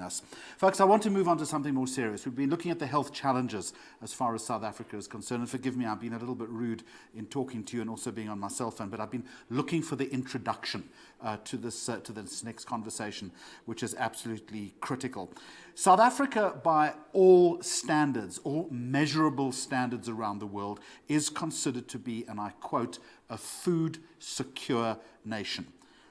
us. Folks, I want to move on to something more serious. We've been looking at the health challenges as far as South Africa is concerned. And forgive me, I've been a little bit rude in talking to you and also being on my cell phone, but I've been looking for the introduction to this next conversation, which is absolutely critical. South Africa, by all standards, all measurable standards around the world, is considered to be, and I quote, a food secure nation.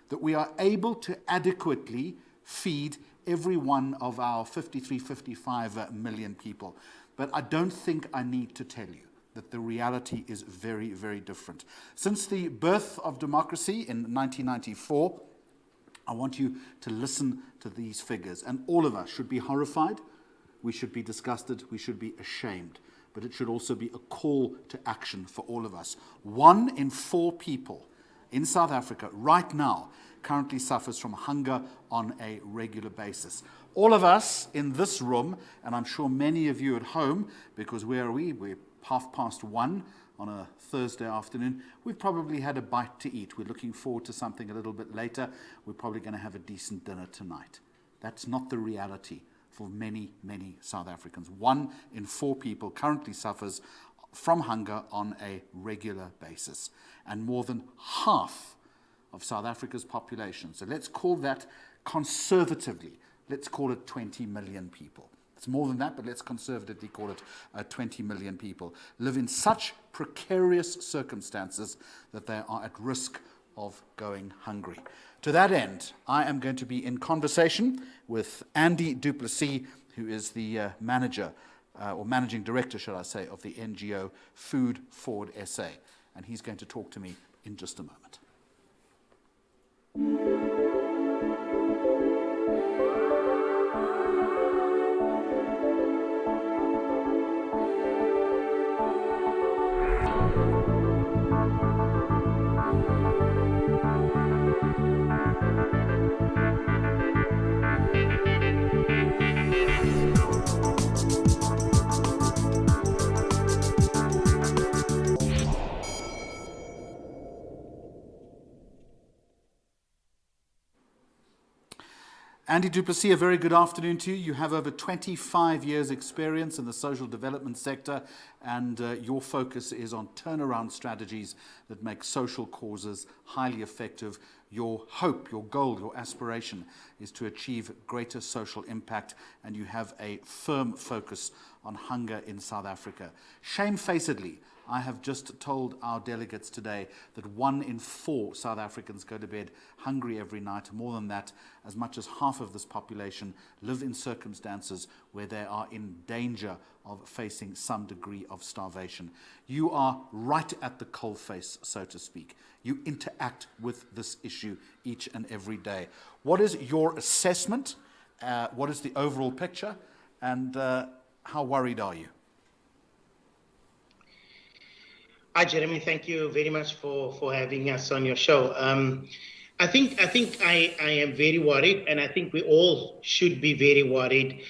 That we are able to adequately feed every one of our 55 million people. But I don't think I need to tell you that the reality is very, very different. Since the birth of democracy in 1994, I want you to listen to these figures. And all of us should be horrified, we should be disgusted, we should be ashamed. But it should also be a call to action for all of us. 1 in 4 people in South Africa right now currently suffers from hunger on a regular basis. All of us in this room, and I'm sure many of you at home, because where are we? We're 1:30 on a Thursday afternoon. We've probably had a bite to eat. We're looking forward to something a little bit later. We're probably going to have a decent dinner tonight. That's not the reality for many, many South Africans. 1 in 4 people currently suffers from hunger on a regular basis. And more than half of South Africa's population, so let's call that conservatively, let's call it 20 million people. It's more than that, but let's conservatively call it 20 million people, live in such precarious circumstances that they are at risk of going hungry. To that end, I am going to be in conversation with Andy Du Plessis, who is the manager, or managing director, should I say, of the NGO FoodForward SA. And he's going to talk to me in just a moment. Andy Du Plessis, a very good afternoon to you. You have over 25 years' experience in the social development sector, and your focus is on turnaround strategies that make social causes highly effective. Your hope, your goal, your aspiration is to achieve greater social impact, and you have a firm focus on hunger in South Africa. Shamefacedly, I have just told our delegates today that 1 in 4 South Africans go to bed hungry every night. More than that, as much as half of this population live in circumstances where they are in danger of facing some degree of starvation. You are right at the coalface, so to speak. You interact with this issue each and every day. What is your assessment? What is the overall picture? And how worried are you? Hi, Jeremy. Thank you very much for having us on your show. I think I am very worried, and I think we all should be very worried.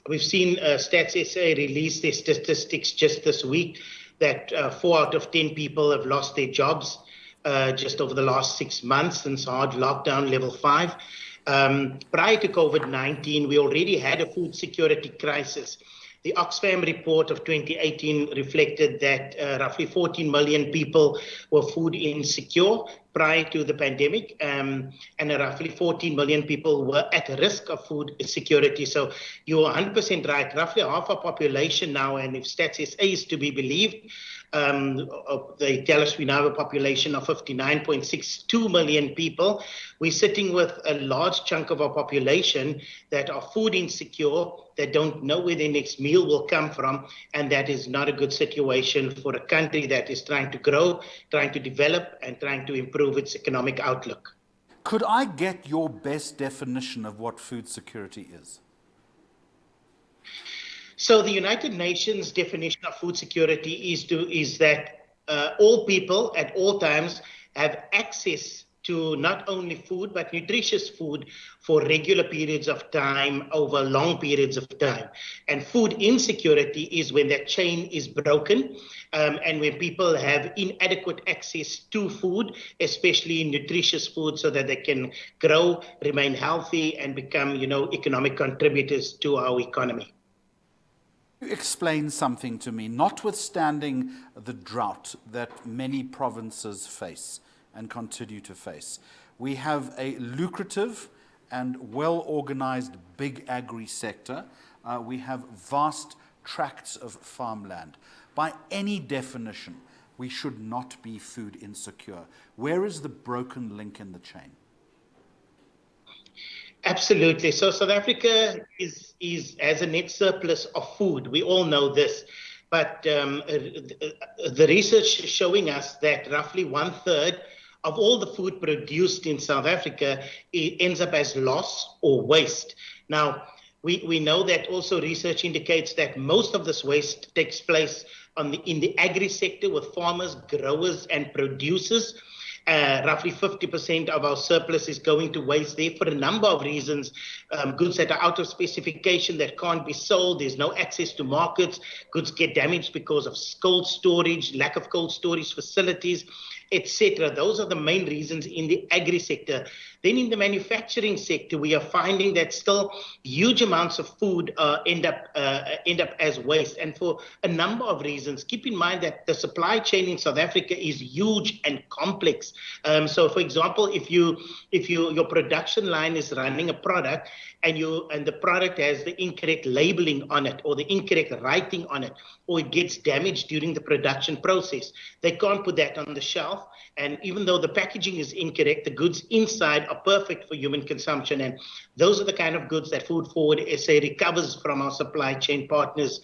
We've seen Stats SA release their statistics just this week that 4 out of 10 people have lost their jobs just over the last 6 months since hard lockdown level 5. Prior to COVID-19, we already had a food security crisis. The Oxfam report of 2018 reflected that roughly 14 million people were food insecure prior to the pandemic, and roughly 14 million people were at risk of food insecurity. So you're 100% right. Roughly half our population now, and if Stats SA is to be believed, they tell us we now have a population of 59.62 million people. We're sitting with a large chunk of our population that are food insecure, that don't know where their next meal will come from, and that is not a good situation for a country that is trying to grow, trying to develop, and trying to improve its economic outlook. Could I get your best definition of what food security is? So the United Nations definition of food security is that all people at all times have access to not only food, but nutritious food for regular periods of time, over long periods of time. And food insecurity is when that chain is broken, and when people have inadequate access to food, especially nutritious food, so that they can grow, remain healthy, and become, economic contributors to our economy. Explain something to me, notwithstanding the drought that many provinces face and continue to face. We have a lucrative and well-organized big agri-sector. We have vast tracts of farmland. By any definition, we should not be food insecure. Where is the broken link in the chain? Absolutely. So South Africa has a net surplus of food. We all know this. But the research is showing us that roughly 1/3 of all the food produced in South Africa ends up as loss or waste. Now, we know that also research indicates that most of this waste takes place in the agri sector with farmers, growers, and producers. Roughly 50% of our surplus is going to waste there for a number of reasons. Goods that are out of specification that can't be sold, there's no access to markets, goods get damaged because of cold storage, lack of cold storage facilities, etc. Those are the main reasons in the agri sector. Then in the manufacturing sector, we are finding that still huge amounts of food end up as waste, and for a number of reasons. Keep in mind that the supply chain in South Africa is huge and complex. So, for example, if your production line is running a product and the product has the incorrect labeling on it or the incorrect writing on it, or it gets damaged during the production process, they can't put that on the shelf. And even though the packaging is incorrect, the goods inside are perfect for human consumption. And those are the kind of goods that FoodForward SA recovers from our supply chain partners.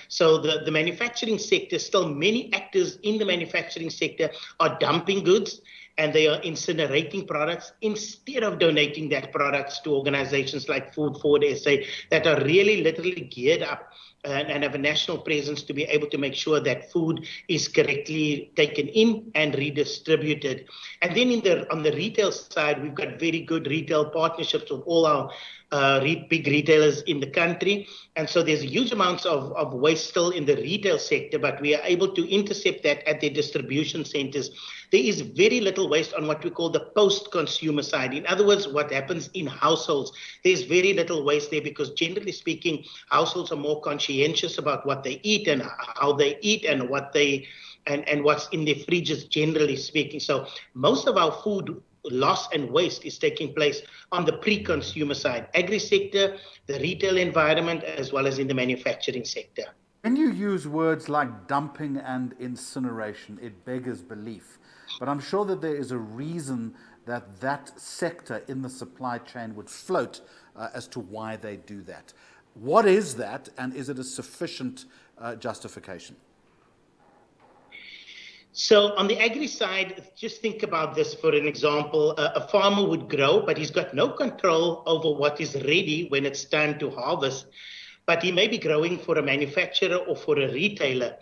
So the manufacturing sector, still many actors in the manufacturing sector are dumping goods, and they are incinerating products instead of donating that products to organizations like FoodForward SA that are really literally geared up and have a national presence to be able to make sure that food is correctly taken in and redistributed. And then on the retail side, we've got very good retail partnerships with all our big retailers in the country. And so there's huge amounts of waste still in the retail sector, but we are able to intercept that at their distribution centers. There is very little waste on what we call the post-consumer side. In other words, what happens in households. There's very little waste there because, generally speaking, households are more conscientious about what they eat and how they eat and what's in their fridges, generally speaking. So most of our food loss and waste is taking place on the pre-consumer side, agri sector, the retail environment, as well as in the manufacturing sector. When you use words like dumping and incineration, it beggars belief. But I'm sure that there is a reason that sector in the supply chain would float as to why they do that. What is that, and is it a sufficient justification? So on the agri side, just think about this for an example. A farmer would grow, but he's got no control over what is ready when it's time to harvest. But he may be growing for a manufacturer or for a retailer.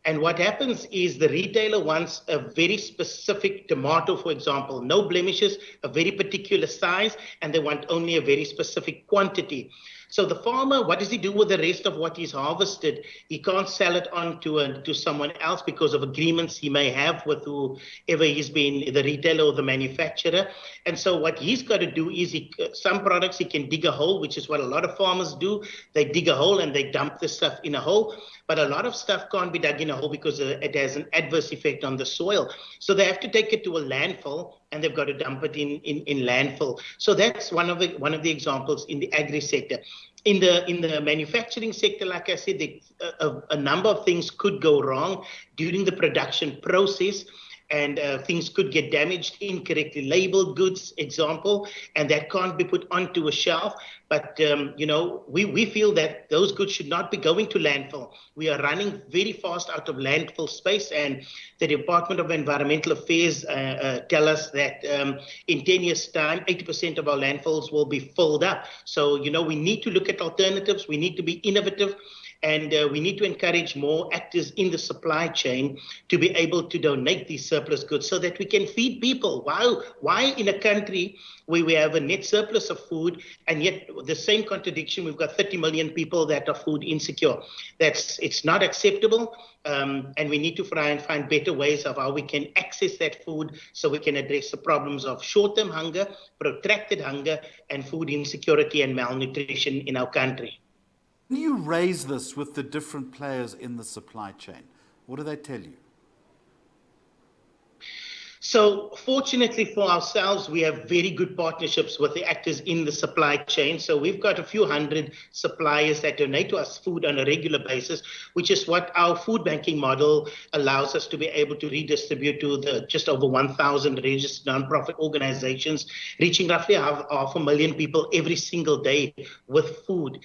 And what happens is the retailer wants a very specific tomato, for example, no blemishes, a very particular size, and they want only a very specific quantity. So the farmer, what does he do with the rest of what he's harvested? He can't sell it on to someone else because of agreements he may have with whoever he's been, the retailer or the manufacturer. And so what he's got to do is some products he can dig a hole, which is what a lot of farmers do. They dig a hole and they dump the stuff in a hole. But a lot of stuff can't be dug in a hole because it has an adverse effect on the soil. So they have to take it to a landfill, and they've got to dump it in landfill. So that's one of the examples in the agri sector. In the manufacturing sector, like I said, a number of things could go wrong during the production process, and things could get damaged, incorrectly labeled goods, example, and that can't be put onto a shelf. But, we feel that those goods should not be going to landfill. We are running very fast out of landfill space, and the Department of Environmental Affairs tell us that in 10 years' time, 80% of our landfills will be filled up. So, we need to look at alternatives. We need to be innovative. And we need to encourage more actors in the supply chain to be able to donate these surplus goods so that we can feed people. Why in a country where we have a net surplus of food, and yet the same contradiction, we've got 30 million people that are food insecure? It's not acceptable, and we need to try and find better ways of how we can access that food so we can address the problems of short-term hunger, protracted hunger, and food insecurity and malnutrition in our country. When you raise this with the different players in the supply chain, what do they tell you? So fortunately for ourselves, we have very good partnerships with the actors in the supply chain. So we've got a few hundred suppliers that donate to us food on a regular basis, which is what our food banking model allows us to be able to redistribute to the just over 1,000 registered nonprofit organizations, reaching roughly half a million people every single day with food.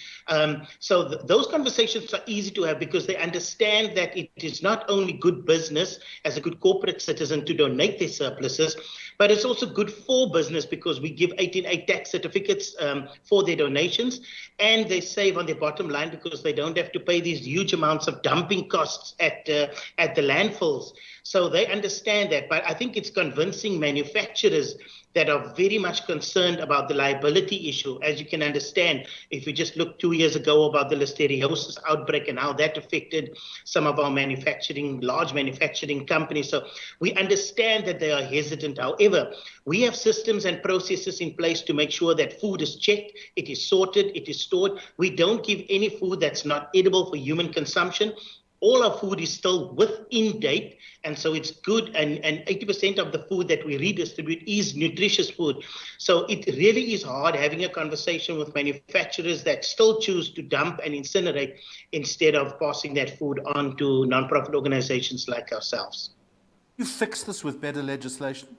So those conversations are easy to have because they understand that it is not only good business as a good corporate citizen to donate their surpluses, but it's also good for business because we give 18A tax certificates for their donations, and they save on their bottom line because they don't have to pay these huge amounts of dumping costs at the landfills. So they understand that, but I think it's convincing manufacturers that are very much concerned about the liability issue. As you can understand, if you just look 2 years ago about the listeriosis outbreak and how that affected some of our large manufacturing companies. So we understand that they are hesitant. However, we have systems and processes in place to make sure that food is checked, it is sorted, it is stored. We don't give any food that's not edible for human consumption. All our food is still within date, and so it's good, and 80% of the food that we redistribute is nutritious food. So it really is hard having a conversation with manufacturers that still choose to dump and incinerate instead of passing that food on to nonprofit organizations like ourselves. You fix this with better legislation?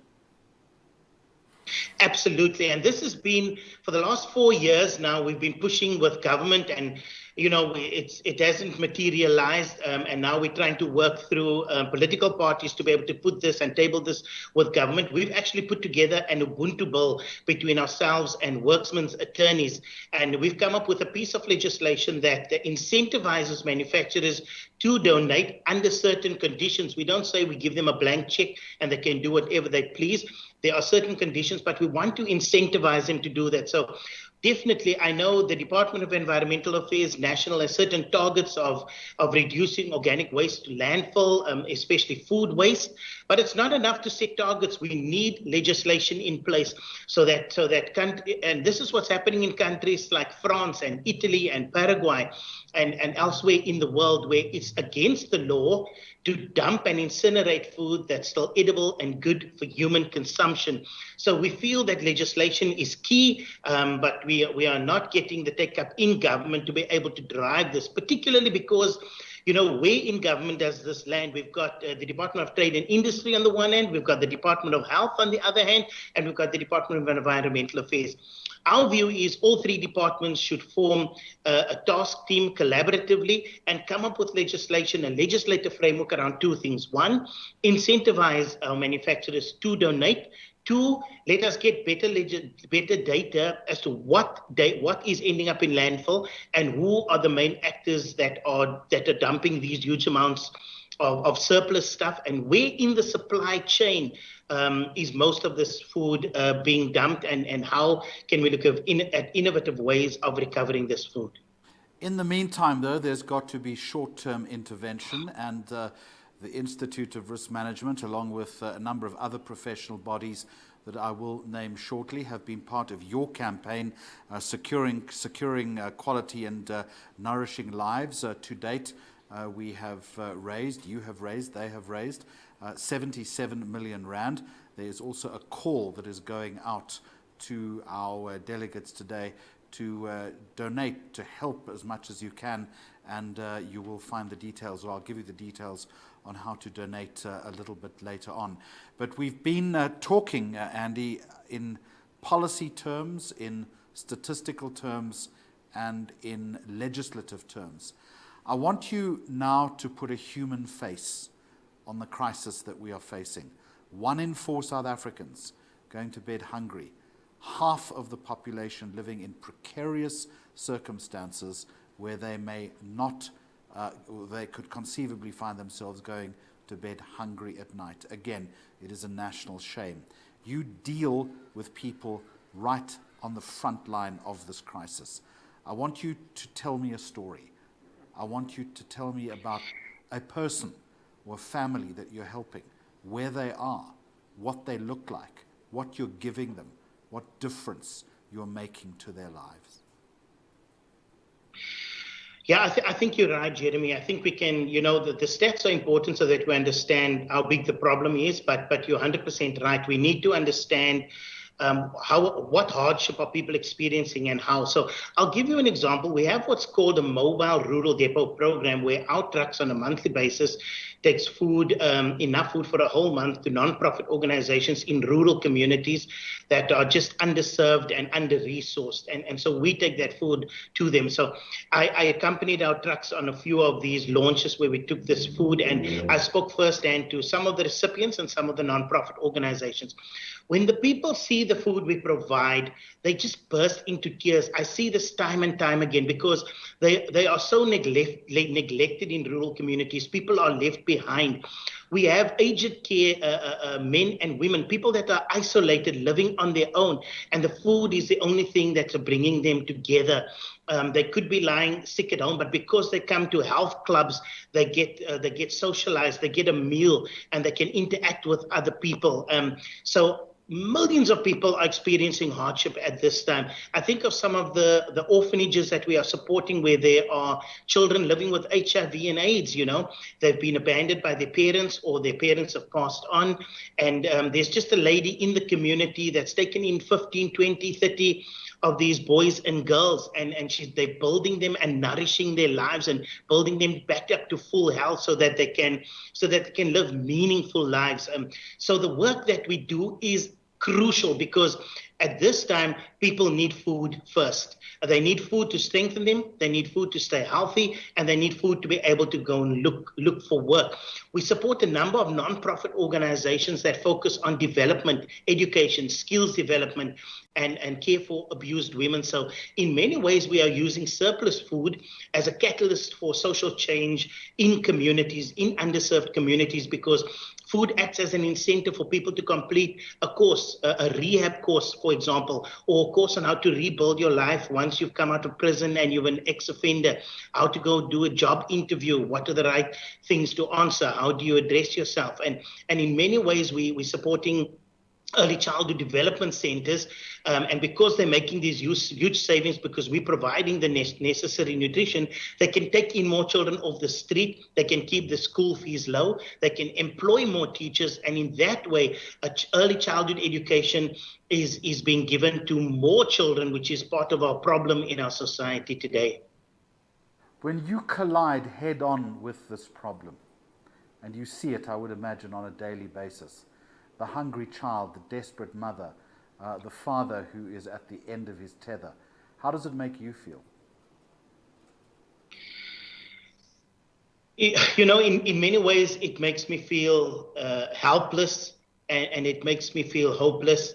Absolutely. And this has been, for the last 4 years now, we've been pushing with government, and it hasn't materialized, and now we're trying to work through political parties to be able to put this and table this with government. We've actually put together an Ubuntu bill between ourselves and workmen's attorneys, and we've come up with a piece of legislation that incentivizes manufacturers to donate under certain conditions. We don't say we give them a blank check and they can do whatever they please. There are certain conditions, but we want to incentivize them to do that. So definitely, I know the Department of Environmental Affairs National has certain targets of reducing organic waste to landfill, especially food waste. But it's not enough to set targets. We need legislation in place so that country, and this is what's happening in countries like France and Italy and Paraguay and elsewhere in the world, where it's against the law to dump and incinerate food that's still edible and good for human consumption. So we feel that legislation is key, but we are not getting the take-up in government to be able to drive this, particularly because, where in government does this land? We've got the Department of Trade and Industry on the one hand, we've got the Department of Health on the other hand, and we've got the Department of Environmental Affairs. Our view is all three departments should form a task team collaboratively and come up with legislation and legislative framework around two things. One, incentivize our manufacturers to donate. Two, let us get better data as to what is ending up in landfill and who are the main actors that are dumping these huge amounts of surplus stuff, and where in the supply chain is most of this food being dumped, and how can we look at innovative ways of recovering this food. In the meantime, though, there's got to be short-term intervention, and the Institute of Risk Management, along with a number of other professional bodies that I will name shortly, have been part of your campaign, securing quality and nourishing lives. To date, we have raised, you have raised, they have raised 77 million rand. There is also a call that is going out to our delegates today to donate, to help as much as you can, and you will find the details, or I'll give you the details on how to donate a little bit later on. But we've been talking, Andy, in policy terms, in statistical terms, and in legislative terms. I want you now to put a human face on the crisis that we are facing. 1 in 4 South Africans going to bed hungry. Half of the population living in precarious circumstances where they may not they could conceivably find themselves going to bed hungry at night. Again, it is a national shame. You deal with people right on the front line of this crisis. I want you to tell me a story. I want you to tell me about a person or a family that you're helping, where they are, what they look like, what you're giving them, what difference you're making to their lives. Yeah, I think you're right, Jeremy. I think we can, the stats are important so that we understand how big the problem is, but you're 100% right. We need to understand what hardship are people experiencing and how. So I'll give you an example. We have what's called a mobile rural depot program where our trucks on a monthly basis takes food, enough food for a whole month to nonprofit organizations in rural communities that are just underserved and under-resourced. And so we take that food to them. So I accompanied our trucks on a few of these launches where we took this food, and I spoke firsthand to some of the recipients and some of the nonprofit organizations. When the people see the food we provide, they just burst into tears. I see this time and time again because they are so neglected in rural communities. People are left behind. We have aged care men and women, people that are isolated, living on their own, and the food is the only thing that's bringing them together. They could be lying sick at home, but because they come to health clubs, they get socialized, they get a meal, and they can interact with other people. So millions of people are experiencing hardship at this time. I think of some of the orphanages that we are supporting where there are children living with HIV and AIDS. They've been abandoned by their parents or their parents have passed on. And there's just a lady in the community that's taken in 15, 20, 30 of these boys and girls, and they're building them and nourishing their lives and building them back up to full health so that they can live meaningful lives. So the work that we do is crucial because at this time, people need food first. They need food to strengthen them, they need food to stay healthy, and they need food to be able to go and look for work. We support a number of nonprofit organizations that focus on development, education, skills development, and care for abused women. So in many ways, we are using surplus food as a catalyst for social change in communities, in underserved communities, because food acts as an incentive for people to complete a course, a rehab course, for example, or a course on how to rebuild your life once you've come out of prison and you're an ex-offender, how to go do a job interview, what are the right things to answer, how do you address yourself. And in many ways, we're supporting early childhood development centers, and because they're making these huge savings because we're providing the necessary nutrition, they can take in more children off the street, they can keep the school fees low, they can employ more teachers, and in that way, early childhood education is being given to more children, which is part of our problem in our society today. When you collide head on with this problem, and you see it, I would imagine, on a daily basis, the hungry child, the desperate mother, the father who is at the end of his tether. How does it make you feel? In many ways, it makes me feel helpless, and it makes me feel hopeless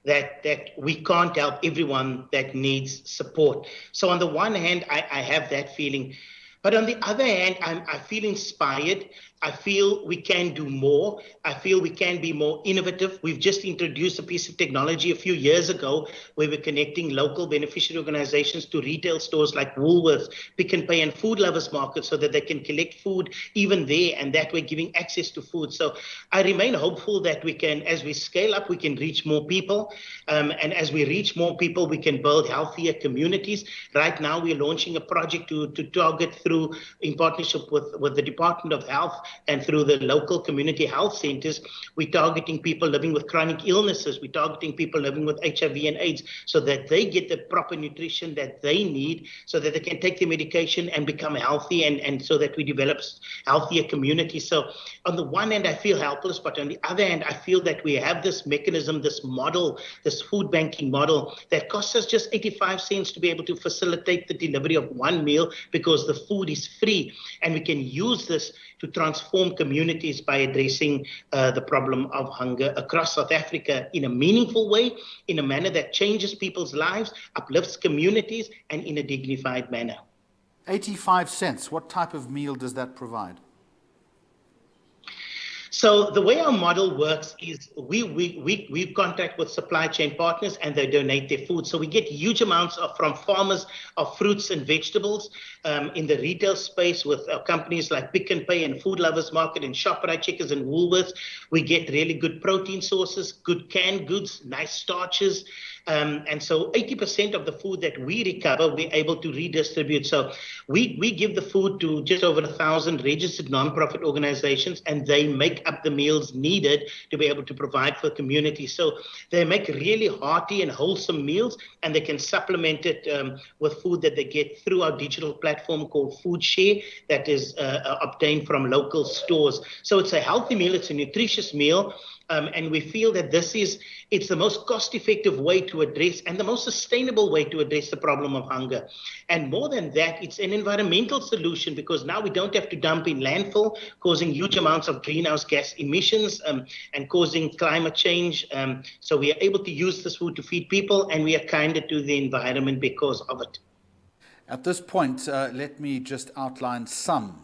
that we can't help everyone that needs support. So on the one hand, I have that feeling. But on the other hand, I feel inspired. I feel we can do more. I feel we can be more innovative. We've just introduced a piece of technology a few years ago where we're connecting local beneficiary organizations to retail stores like Woolworths, Pick n Pay, and Food Lovers Market so that they can collect food even there, and that way giving access to food. So I remain hopeful that we can, as we scale up, we can reach more people. And as we reach more people, we can build healthier communities. Right now, we're launching a project to target through, in partnership with the Department of Health, and through the local community health centers, we're targeting people living with chronic illnesses. We're targeting people living with HIV and AIDS so that they get the proper nutrition that they need so that they can take their medication and become healthy, and so that we develop healthier communities. So on the one hand, I feel helpless, but on the other hand, I feel that we have this mechanism, this model, this food banking model that costs us just 85 cents to be able to facilitate the delivery of one meal because the food is free. And we can use this to transform communities by addressing the problem of hunger across South Africa in a meaningful way, in a manner that changes people's lives, uplifts communities, and in a dignified manner. 85 cents, what type of meal does that provide? So the way our model works is we contact with supply chain partners and they donate their food. So we get huge amounts from farmers of fruits and vegetables in the retail space with companies like Pick and Pay and Food Lovers Market and ShopRite, Checkers and Woolworths. We get really good protein sources, good canned goods, nice starches. And so 80% of the food that we recover, we're able to redistribute. So we give the food to just over 1,000 registered nonprofit organizations, and they make up the meals needed to be able to provide for the community. So they make really hearty and wholesome meals, and they can supplement it with food that they get through our digital platform called FoodShare that is obtained from local stores. So it's a healthy meal, it's a nutritious meal. And we feel that it's the most cost-effective way to address and the most sustainable way to address the problem of hunger. And more than that, it's an environmental solution because now we don't have to dump in landfill, causing huge amounts of greenhouse gas emissions and causing climate change. So we are able to use this food to feed people, and we are kinder to the environment because of it. At this point, let me just outline some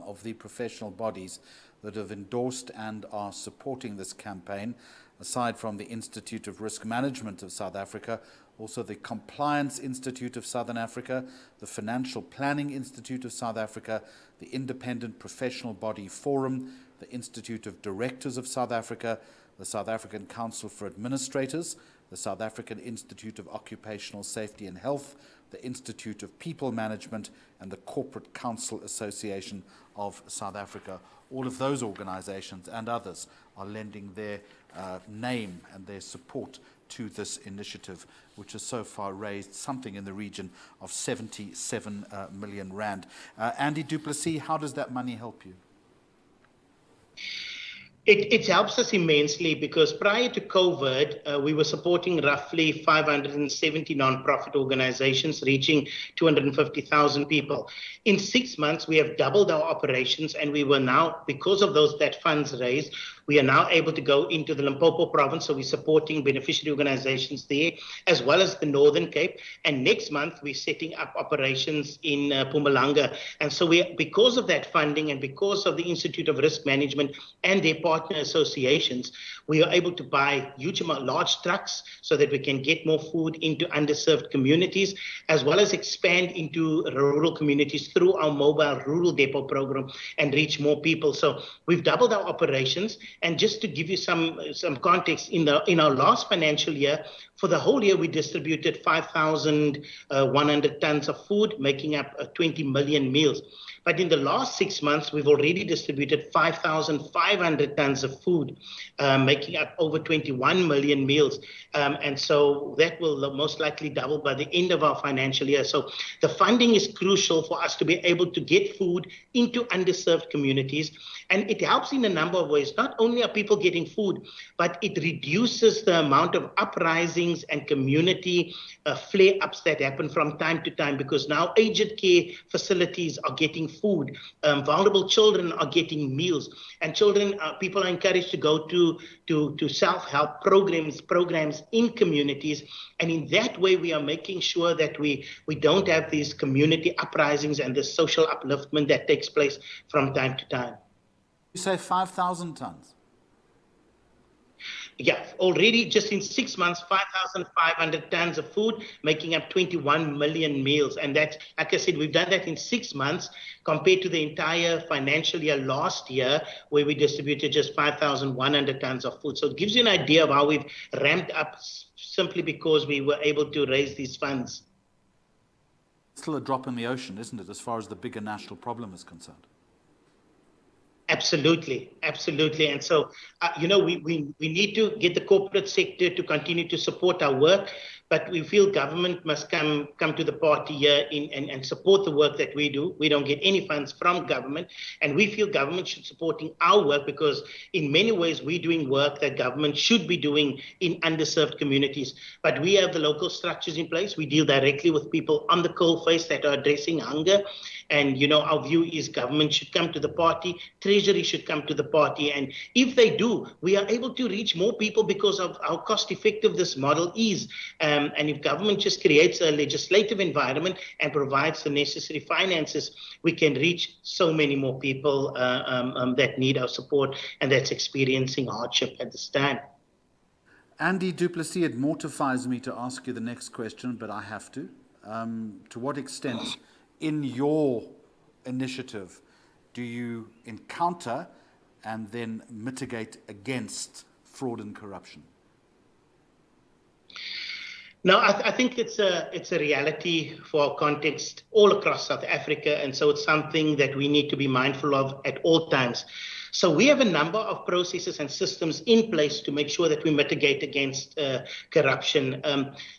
of the professional bodies that have endorsed and are supporting this campaign, aside from the Institute of Risk Management of South Africa, also the Compliance Institute of Southern Africa, the Financial Planning Institute of South Africa, the Independent Professional Body Forum, the Institute of Directors of South Africa, the South African Council for Administrators, the South African Institute of Occupational Safety and Health, the Institute of People Management, and the Corporate Council Association of South Africa. All of those organizations and others are lending their name and their support to this initiative, which has so far raised something in the region of 77 million rand. Andy Du Plessis, how does that money help you? It helps us immensely because prior to COVID, we were supporting roughly 570 nonprofit organizations reaching 250,000 people. In 6 months, we have doubled our operations, and we were now, because of that funds raised, we are now able to go into the Limpopo province, so we're supporting beneficiary organizations there, as well as the Northern Cape. And next month, we're setting up operations in Mpumalanga. And so because of that funding and because of the Institute of Risk Management and their partner associations, we are able to buy large trucks so that we can get more food into underserved communities, as well as expand into rural communities through our mobile rural depot program and reach more people. So we've doubled our operations. And just to give you some context, in our last financial year, for the whole year, we distributed 5,100 tons of food, making up 20 million meals. But in the last 6 months, we've already distributed 5,500 tons of food, making up over 21 million meals. And so that will most likely double by the end of our financial year. So the funding is crucial for us to be able to get food into underserved communities. And it helps in a number of ways. Not only are people getting food, but it reduces the amount of uprisings and community flare-ups that happen from time to time, because now aged care facilities are getting food. Vulnerable children are getting meals. And people are encouraged to go to self-help programs in communities. And in that way, we are making sure that we don't have these community uprisings and the social upliftment that takes place from time to time. You say 5,000 tons? Yeah, already just in 6 months, 5,500 tons of food, making up 21 million meals. And that's, like I said, we've done that in 6 months compared to the entire financial year last year, where we distributed just 5,100 tons of food. So it gives you an idea of how we've ramped up simply because we were able to raise these funds. Still a drop in the ocean, isn't it, as far as the bigger national problem is concerned? Absolutely, absolutely. And so, we need to get the corporate sector to continue to support our work, but we feel government must come to the party here and support the work that we do. We don't get any funds from government, and we feel government should supporting our work because in many ways we're doing work that government should be doing in underserved communities. But we have the local structures in place. We deal directly with people on the coalface that are addressing hunger. And, our view is government should come to the party, Treasury should come to the party. And if they do, we are able to reach more people because of how cost effective this model is. And if government just creates a legislative environment and provides the necessary finances, we can reach so many more people that need our support and that's experiencing hardship at this time. Andy Du Plessis, it mortifies me to ask you the next question, but I have to. To what extent, in your initiative, do you encounter and then mitigate against fraud and corruption? No, I think it's a reality for our context all across South Africa, and so it's something that we need to be mindful of at all times. So we have a number of processes and systems in place to make sure that we mitigate against corruption.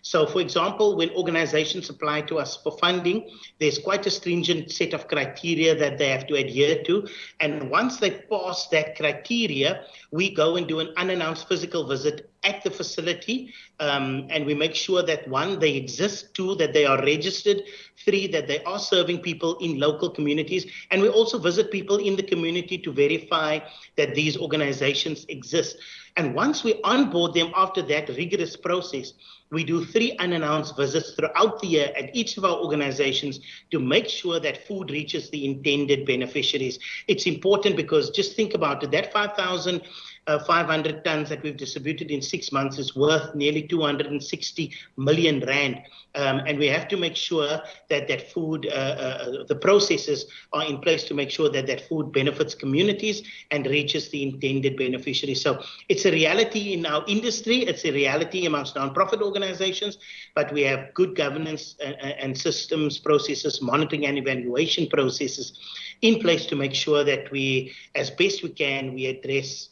So, for example, when organizations apply to us for funding, there's quite a stringent set of criteria that they have to adhere to. And once they pass that criteria, we go and do an unannounced physical visit at the facility, and we make sure that 1, they exist, 2, that they are registered, 3, that they are serving people in local communities, and we also visit people in the community to verify that these organizations exist. And once we onboard them after that rigorous process, we do 3 unannounced visits throughout the year at each of our organizations to make sure that food reaches the intended beneficiaries. It's important because just think about it, that 5,500 tons that we've distributed in 6 months is worth nearly 260 million rand. And we have to make sure that that food, the processes are in place to make sure that that food benefits communities and reaches the intended beneficiaries. So it's a reality in our industry, it's a reality amongst nonprofit organizations, but we have good governance and systems, processes, monitoring and evaluation processes in place to make sure that we, as best we can, we address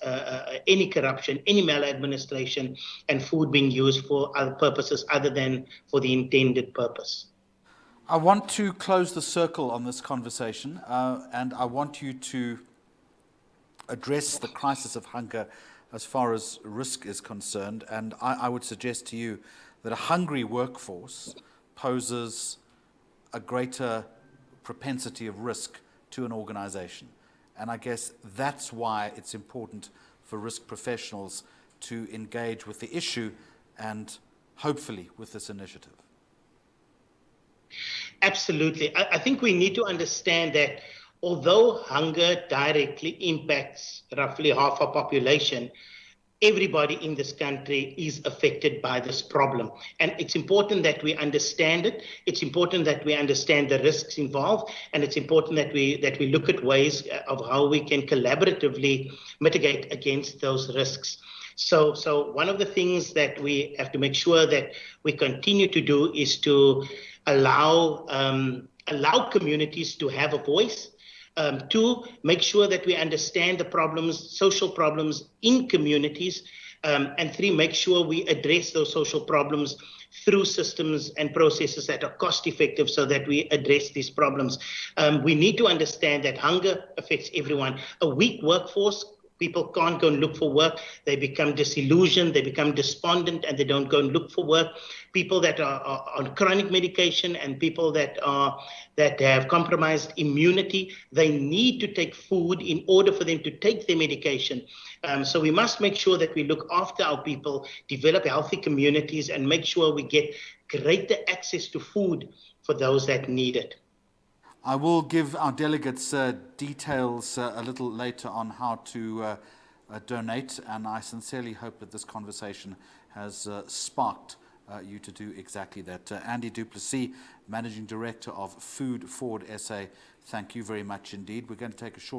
any corruption, any maladministration, and food being used for other purposes other than for the intended purpose. I want to close the circle on this conversation, and I want you to address the crisis of hunger as far as risk is concerned. And I would suggest to you that a hungry workforce poses a greater propensity of risk to an organization. And I guess that's why it's important for risk professionals to engage with the issue and hopefully with this initiative. Absolutely. I think we need to understand that although hunger directly impacts roughly half our population, everybody in this country is affected by this problem. And it's important that we understand it. It's important that we understand the risks involved. And it's important that we look at ways of how we can collaboratively mitigate against those risks. So one of the things that we have to make sure that we continue to do is to allow communities to have a voice. 2, make sure that we understand the problems, social problems in communities. And 3, make sure we address those social problems through systems and processes that are cost effective so that we address these problems. We need to understand that hunger affects everyone. A weak workforce, people can't go and look for work. They become disillusioned, they become despondent, and they don't go and look for work. People that are on chronic medication and people that have compromised immunity, they need to take food in order for them to take their medication. So we must make sure that we look after our people, develop healthy communities, and make sure we get greater access to food for those that need it. I will give our delegates details a little later on how to donate, and I sincerely hope that this conversation has sparked you to do exactly that. Andy Du Plessis, Managing Director of FoodForward SA, thank you very much indeed. We're going to take a short